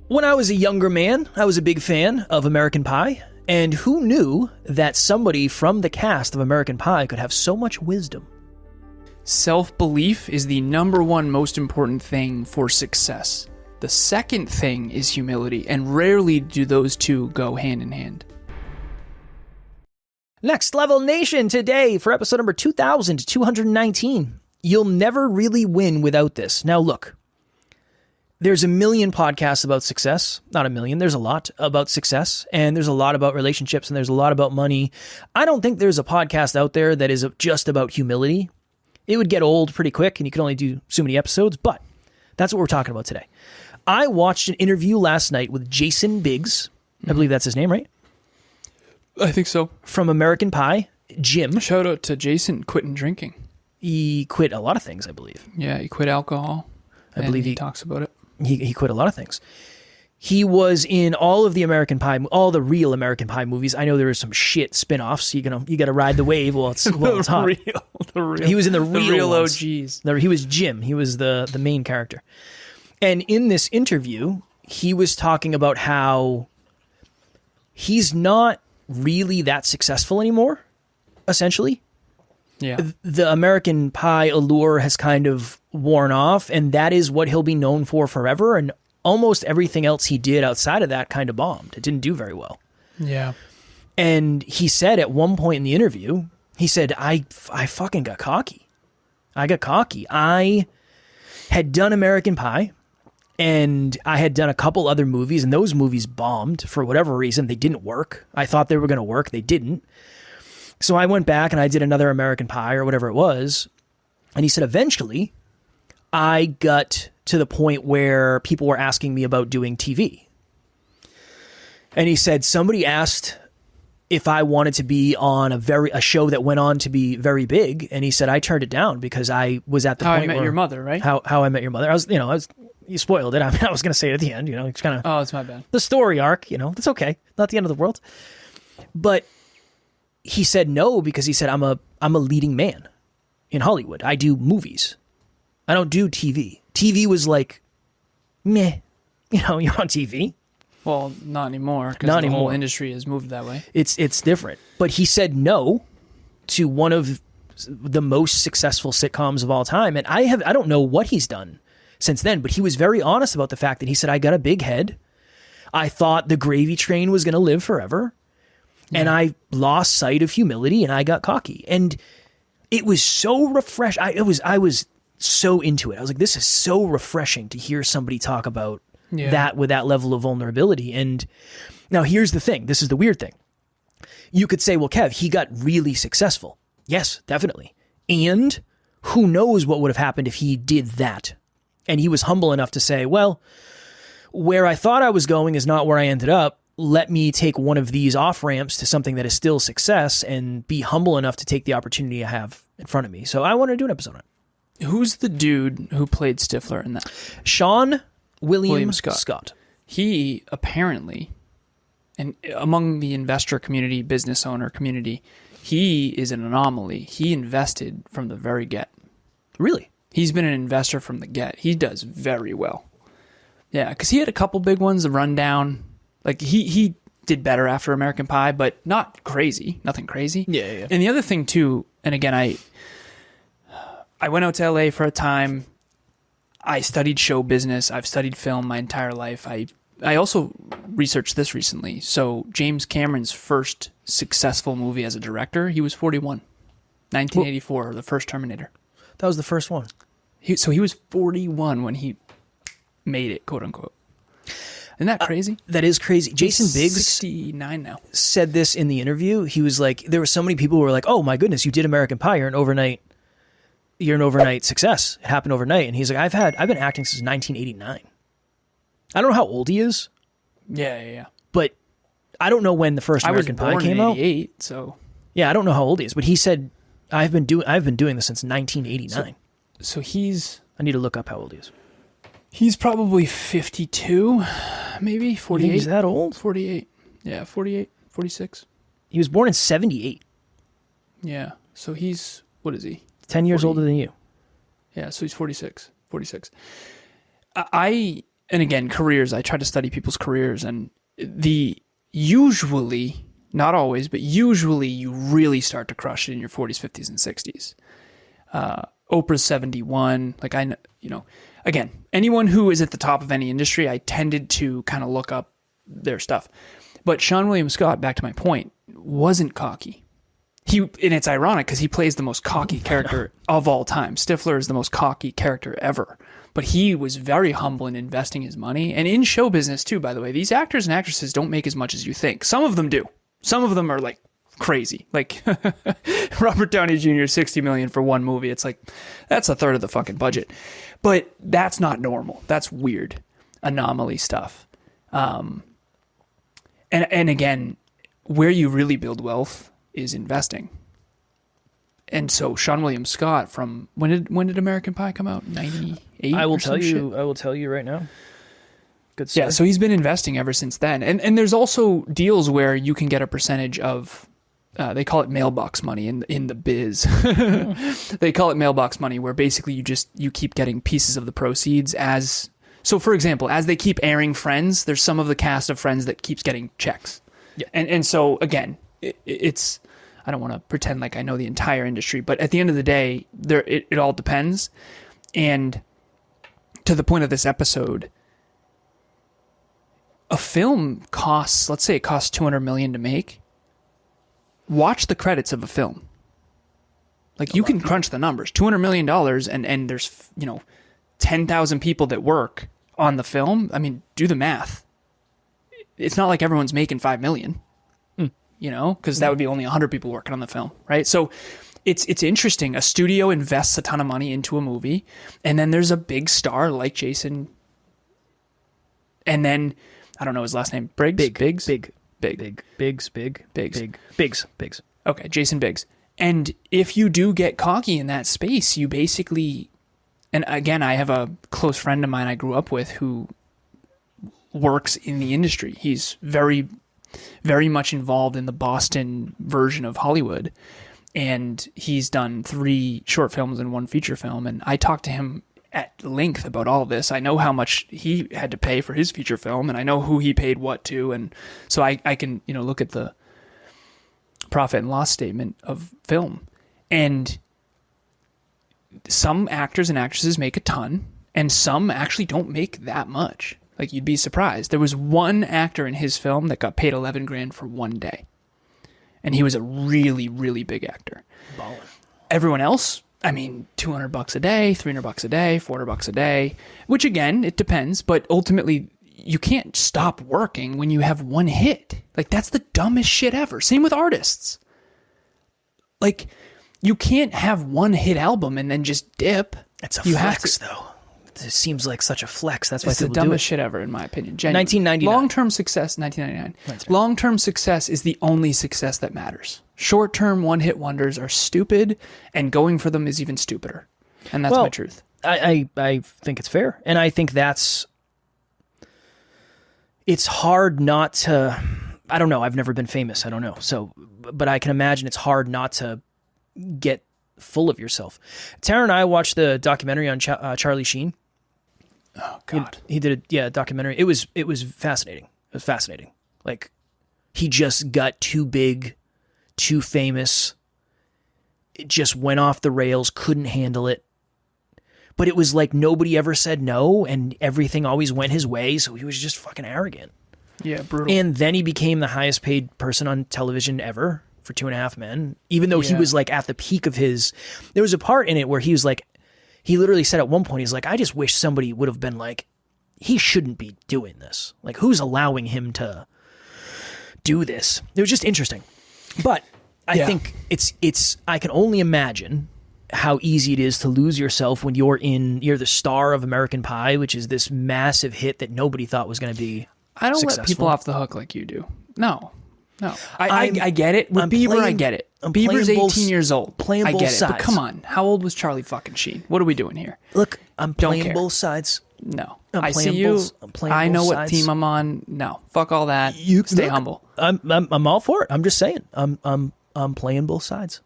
When I was a younger man, I was a big fan of American Pie, and who knew that somebody from the cast of American Pie could have so much wisdom? Self-belief is the number one most important thing for success. The second thing is humility, and rarely do those two go hand in hand. Next Level Nation today for episode number 2219. You'll never really win without this. Now look, there's a million podcasts about success. Not a million, there's a lot about success, and there's a lot about relationships, and there's a lot about money. I don't think there's a podcast out there that is just about humility. It would get old pretty quick, and you could only do so many episodes, but that's what we're talking about today. I watched an interview last night with Jason Biggs. I believe that's his name, right? I think so. From American Pie, Jim. Shout out to Jason quitting drinking. He quit a lot of things, I believe. Yeah, he quit alcohol. I believe he talks about it. He quit a lot of things. He was in all of the American Pie, all the real American Pie movies. I know there are some shit spin-offs. You got to ride the wave while it's hot. The real. He was in the real ones. OGs. He was Jim. He was the main character. And in this interview, he was talking about how he's not really that successful anymore, essentially. Yeah. The American Pie allure has kind of worn off, and that is what he'll be known for forever. And almost everything else he did outside of that kind of bombed. It didn't do very well. Yeah. And he said at one point in the interview, he said, I fucking got cocky. I got cocky. I had done American Pie, and I had done a couple other movies, and those movies bombed for whatever reason. They didn't work. I thought they were going to work. They didn't. So I went back and I did another American Pie or whatever it was. And he said, eventually, I got to the point where people were asking me about doing TV. And he said, somebody asked if I wanted to be on a show that went on to be very big. And he said, I turned it down because I was at the point where... How I Met Your Mother, right? How I Met Your Mother. You spoiled it. I was going to say it at the end, it's kind of... Oh, it's my bad. The story arc, it's okay. Not the end of the world. But he said no because he said, I'm a leading man in Hollywood. I do movies. I don't do TV. TV was like, meh. You're on TV. Well, not anymore because the whole industry has moved that way. It's different. But he said no to one of the most successful sitcoms of all time. And I don't know what he's done since then, but he was very honest about the fact that he said, I got a big head. I thought the gravy train was going to live forever. Yeah. And I lost sight of humility and I got cocky. And it was so refreshing. I was so into it. I was like, this is so refreshing to hear somebody talk about that with that level of vulnerability. And now here's the thing. This is the weird thing. You could say, well, Kev, he got really successful. Yes, definitely. And who knows what would have happened if he did that. And he was humble enough to say, well, where I thought I was going is not where I ended up. Let me take one of these off-ramps to something that is still success and be humble enough to take the opportunity I have in front of me. So I want to do an episode on it. Who's the dude who played Stifler in that? Sean William Scott. He apparently, and among the investor community, business owner community, he is an anomaly. He invested from the very get. Really? He's been an investor from the get. He does very well. Yeah, because he had a couple big ones, The Rundown. Like, he did better after American Pie, but not crazy. Nothing crazy. Yeah. And the other thing, too, and again, I went out to LA for a time. I studied show business. I've studied film my entire life. I also researched this recently. So James Cameron's first successful movie as a director, he was 41. 1984, the first Terminator. That was the first one. So he was 41 when he made it, quote unquote. Isn't that crazy? That is crazy. Jason Biggs 69 now. Said this in the interview. He was like, there were so many people who were like, oh my goodness, you did American Pie. You're an overnight success. It happened overnight. And he's like, I've been acting since 1989. I don't know how old he is. Yeah. But I don't know when the first American Pie came out. 88, so. Yeah, I don't know how old he is, but he said, I've been doing this since 1989. So he's... I need to look up how old he is. He's probably 52, maybe 48. He's that old? 48. Yeah, 48, 46. He was born in 78. Yeah. So he's, what is he? 10 years older than you. Yeah, so he's 46. I and again, careers, I try to study people's careers, and usually, not always, but usually you really start to crush it in your 40s, 50s, and 60s. Oprah's 71. Like, again, anyone who is at the top of any industry, I tended to kind of look up their stuff. But Sean William Scott, back to my point, wasn't cocky. And it's ironic because he plays the most cocky character of all time. Stifler is the most cocky character ever. But he was very humble in investing his money. And in show business too, by the way, these actors and actresses don't make as much as you think. Some of them do. Some of them are like crazy. Like Robert Downey Jr., 60 million for one movie. It's like, that's a third of the fucking budget. But that's not normal. That's weird anomaly stuff. And again, where you really build wealth is investing. And so Sean William Scott from when did American Pie come out? 98? I will tell you right now. Good stuff. Yeah, so he's been investing ever since then. And there's also deals where you can get a percentage of they call it mailbox money in the biz. They call it mailbox money, where basically you keep getting pieces of the proceeds as. So for example, as they keep airing Friends, there's some of the cast of Friends that keeps getting checks. Yeah. And so again, it's, I don't want to pretend like I know the entire industry, but at the end of the day, it all depends. And to the point of this episode, a film costs, let's say it costs $200 million to make. Watch the credits of a film. Like, you can crunch the numbers. $200 million and there's, 10,000 people that work on the film. I mean, do the math. It's not like everyone's making $5 million. Because that would be only 100 people working on the film, right? So it's interesting. A studio invests a ton of money into a movie, and then there's a big star like Jason, and then, I don't know his last name, Biggs? Biggs. Okay, Jason Biggs. And if you do get cocky in that space, you basically, and again, I have a close friend of mine I grew up with who works in the industry. He's very, very much involved in the Boston version of Hollywood. And he's done 3 short films and 1 feature film. And I talked to him at length about all this. I know how much he had to pay for his feature film, and I know who he paid what to. And so I can, look at the profit and loss statement of film. And some actors and actresses make a ton, and some actually don't make that much. Like, you'd be surprised. There was one actor in his film that got paid $11,000 for one day. And he was a really, really big actor. Baller. Everyone else, I mean, $200 a day, $300 a day, $400 a day, which again, it depends, but ultimately you can't stop working when you have one hit. Like, that's the dumbest shit ever. Same with artists. Like, you can't have one hit album and then just dip. It's a flex, though. It seems like such a flex. That's why it's people the dumbest do it. shit ever, in my opinion. Genuinely. 1999. Long-term success, 1999. Long-term success is the only success that matters. Short-term one-hit wonders are stupid, and going for them is even stupider. And that's my truth. I think it's fair. And I think it's hard not to, I don't know. I've never been famous. I don't know. So, but I can imagine it's hard not to get full of yourself. Tara and I watched the documentary on Charlie Sheen. Oh God, he did a documentary. It was fascinating. It was fascinating. Like, he just got too big, too famous. It just went off the rails. Couldn't handle it. But it was like nobody ever said no, and everything always went his way. So he was just fucking arrogant. Yeah, brutal. And then he became the highest paid person on television ever for 2.5 Men. Even though he was like at the peak of his. There was a part in it where he was like. He literally said at one point, he's like, I just wish somebody would have been like, he shouldn't be doing this. Like, who's allowing him to do this? It was just interesting. But I think I can only imagine how easy it is to lose yourself when you're the star of American Pie, which is this massive hit that nobody thought was going to be I don't successful. let people off the hook like you do. No. I get it. With Bieber, I get it. Bieber's 18 years old. I get it. But come on. How old was Charlie fucking Sheen? What are we doing here? Look, I'm playing both sides. No. I see you. I know what team I'm on. No. Fuck all that. Stay humble. I'm all for it. I'm just saying. I'm playing both sides.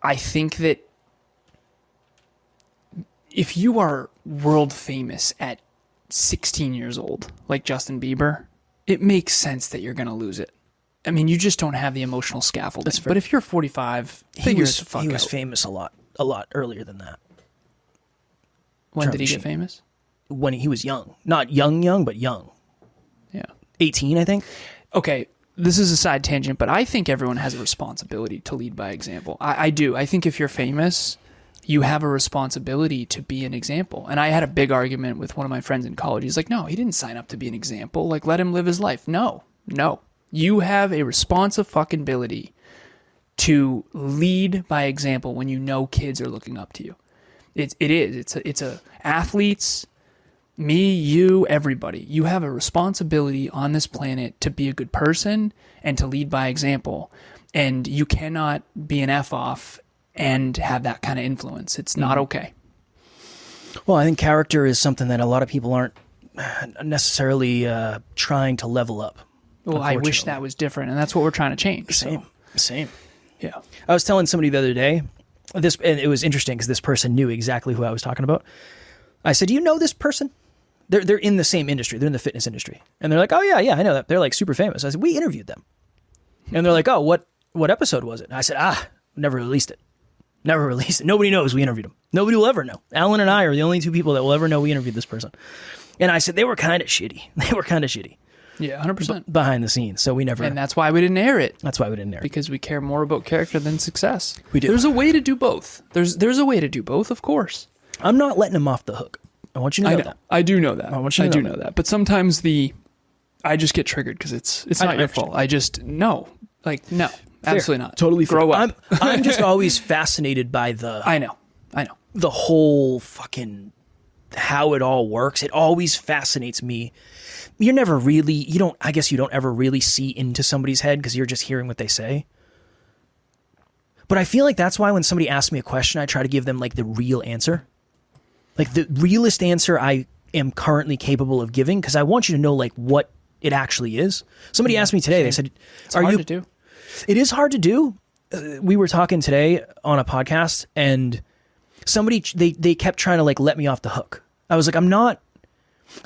I think that if you are world famous at 16 years old, like Justin Bieber, it makes sense that you're going to lose it. I mean, you just don't have the emotional scaffolding. But if you're 45, figure it the fuck out. He was famous a lot earlier than that. When did he get famous? When he was young. Not young, but young. Yeah. 18, I think. Okay, this is a side tangent, but I think everyone has a responsibility to lead by example. I do. I think if you're famous, you have a responsibility to be an example. And I had a big argument with one of my friends in college. He's like, no, he didn't sign up to be an example. Like, let him live his life. No. You have a responsibility to lead by example when you know kids are looking up to you. It's athletes, me, you, everybody. You have a responsibility on this planet to be a good person and to lead by example. And you cannot be an F-off and have that kind of influence. It's not okay. Well, I think character is something that a lot of people aren't necessarily trying to level up. Well, I wish that was different, and that's what we're trying to change. Same. Yeah. I was telling somebody the other day, and it was interesting because this person knew exactly who I was talking about. I said, do you know this person? They're in the same industry. They're in the fitness industry. And they're like, oh, yeah, I know that. They're like super famous. I said, we interviewed them. And they're like, oh, what episode was it? And I said, never released it. Nobody knows we interviewed them. Nobody will ever know. Alan and I are the only two people that will ever know we interviewed this person. And I said, they were kind of shitty. Yeah, 100%. Behind the scenes. So we never... And that's why we didn't air it. Because we care more about character than success. We do. There's a way to do both. There's a way to do both, of course. I'm not letting him off the hook. I want you to know that. I do know that. I do know that. But sometimes I just get triggered because it's not your fault. I just... No. Like, no. Fair. Absolutely not. Totally grow up. I'm just always fascinated by the... I know. The whole fucking... how it all works. It always fascinates me. You're never really, I guess you don't ever really see into somebody's head because you're just hearing what they say. But I feel like that's why when somebody asks me a question, I try to give them like the real answer. Like the realest answer I am currently capable of giving, because I want you to know like what it actually is. Somebody asked me today, they said, it's hard to do. It is hard to do. We were talking today on a podcast and somebody, they kept trying to like let me off the hook. I was like,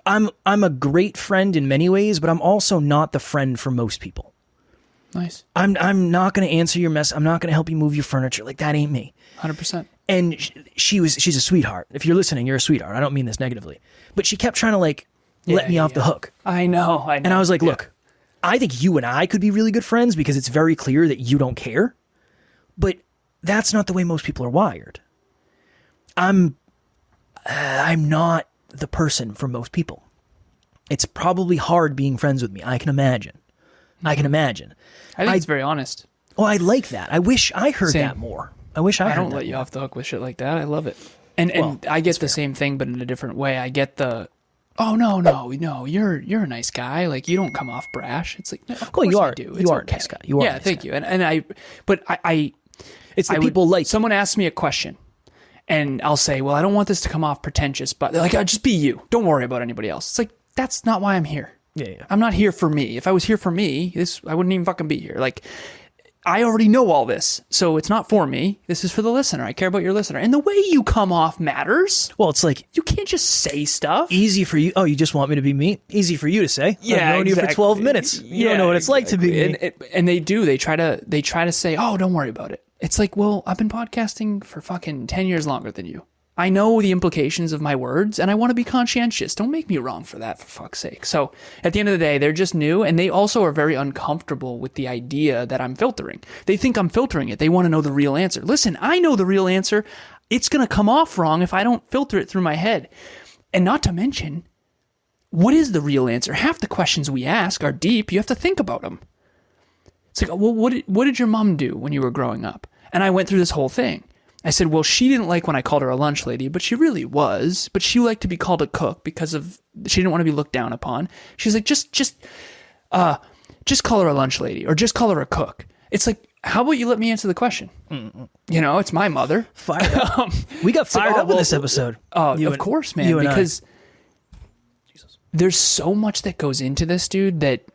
I'm a great friend in many ways, but I'm also not the friend for most people. Nice. I'm not going to answer your mess. I'm not going to help you move your furniture. Like that ain't me. 100%. And she's a sweetheart. If you're listening, you're a sweetheart. I don't mean this negatively, but she kept trying to like let me off the hook. I know. And I was like, look, I think you and I could be really good friends because it's very clear that you don't care, but that's not the way most people are wired. I'm not the person for most people. It's probably hard being friends with me. I can imagine. I think it's very honest. Oh, I like that. I wish I heard that more. I don't let you off the hook with shit like that. I love it. And I get the same thing, but in a different way. I get the, oh, no, you're a nice guy. Like, you don't come off brash. It's like, no, of course I do. You are a nice guy. You are a nice thank guy. you. And I it's the people like someone asks me a question. And I'll say, well, I don't want this to come off pretentious, but they're like, oh, just be you. Don't worry about anybody else. It's like, that's not why I'm here. Yeah. I'm not here for me. If I was here for me, I wouldn't even fucking be here. Like, I already know all this, so it's not for me. This is for the listener. I care about your listener. And the way you come off matters. Well, it's like... You can't just say stuff. Easy for you. Oh, you just want me to be me? Easy for you to say. Yeah, I've known you for 12 minutes. You don't know what it's like to be me. And they do. They try to say, oh, don't worry about it. It's like, well, I've been podcasting for fucking 10 years longer than you. I know the implications of my words, and I want to be conscientious. Don't make me wrong for that, for fuck's sake. So at the end of the day, they're just new, and they also are very uncomfortable with the idea that I'm filtering. They think I'm filtering it. They want to know the real answer. Listen, I know the real answer. It's going to come off wrong if I don't filter it through my head. And not to mention, what is the real answer? Half the questions we ask are deep. You have to think about them. It's like, well, what did your mom do when you were growing up? And I went through this whole thing. I said, well, she didn't like when I called her a lunch lady, but she really was. But she liked to be called a cook because she didn't want to be looked down upon. She's like, just call her a lunch lady or just call her a cook. It's like, how about you let me answer the question? Mm-mm. You know, it's my mother. Fired up. We got fired up in this episode. Of course, man, because there's so much that goes into this, dude, that,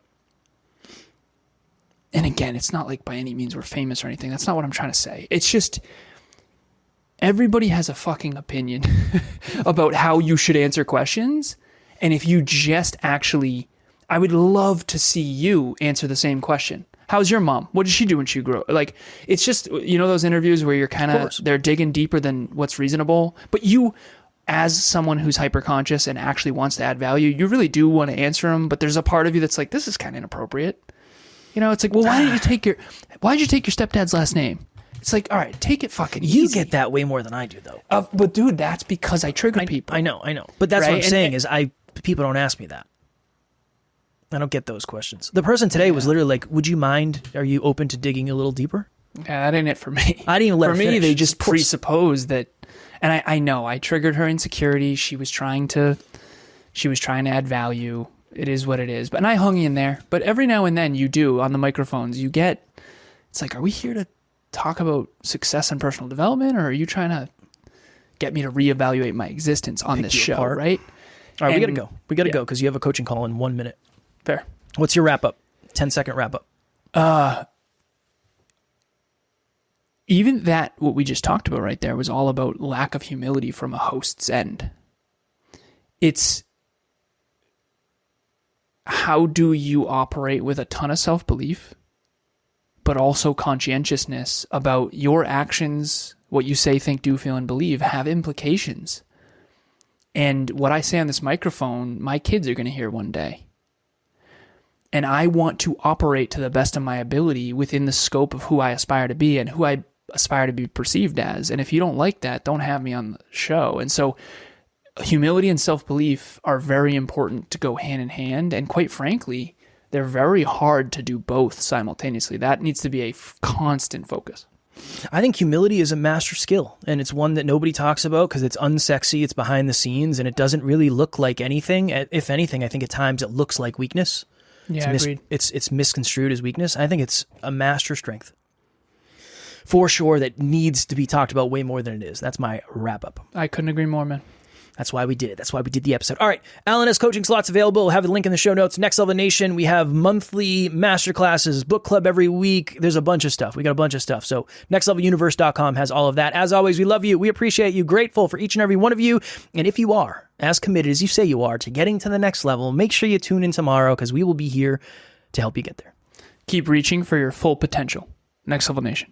and again, it's not like by any means we're famous or anything. That's not what I'm trying to say. It's just... Everybody has a fucking opinion about how you should answer questions. And if you just actually, I would love to see you answer the same question. How's your mom? What did she do when she grew up? Like, it's just, you know, those interviews where you're kind of, they're digging deeper than what's reasonable. But you, as someone who's hyper-conscious and actually wants to add value, you really do want to answer them. But there's a part of you that's like, this is kind of inappropriate. You know, it's like, well, why did you take your stepdad's last name? It's like, all right, take it fucking easy. You get that way more than I do, though. But dude, that's because I trigger people. I know. But that's what I'm saying is people don't ask me that. I don't get those questions. The person today was literally like, would you mind, are you open to digging a little deeper? Yeah, that ain't it for me. I didn't even let her finish. For me, they just presuppose that, and I know, I triggered her insecurity. She was trying to add value. It is what it is. And I hung in there. But every now and then you do, on the microphones, you get, it's like, are we here to talk about success and personal development, or are you trying to get me to reevaluate my existence on this show, right? All right, we got to go. We got to go because you have a coaching call in 1 minute. Fair. What's your wrap-up? 10-second wrap-up. Even that, what we just talked about right there, was all about lack of humility from a host's end. It's how do you operate with a ton of self-belief, but also conscientiousness about your actions, what you say, think, do, feel, and believe have implications. And what I say on this microphone, my kids are going to hear one day. And I want to operate to the best of my ability within the scope of who I aspire to be and who I aspire to be perceived as. And if you don't like that, don't have me on the show. And so humility and self-belief are very important to go hand in hand. And quite frankly, they're very hard to do both simultaneously. That needs to be a constant focus. I think humility is a master skill, and it's one that nobody talks about because it's unsexy, it's behind the scenes, and it doesn't really look like anything. If anything, I think at times it looks like weakness. Yeah, agreed. It's misconstrued as weakness. I think it's a master strength. For sure, that needs to be talked about way more than it is. That's my wrap-up. I couldn't agree more, man. That's why we did it. That's why we did the episode. All right. Alan has coaching slots available. We'll have a link in the show notes. Next Level Nation. We have monthly masterclasses, book club every week. There's a bunch of stuff. We got a bunch of stuff. So nextleveluniverse.com has all of that. As always, we love you. We appreciate you. Grateful for each and every one of you. And if you are as committed as you say you are to getting to the next level, make sure you tune in tomorrow because we will be here to help you get there. Keep reaching for your full potential. Next Level Nation.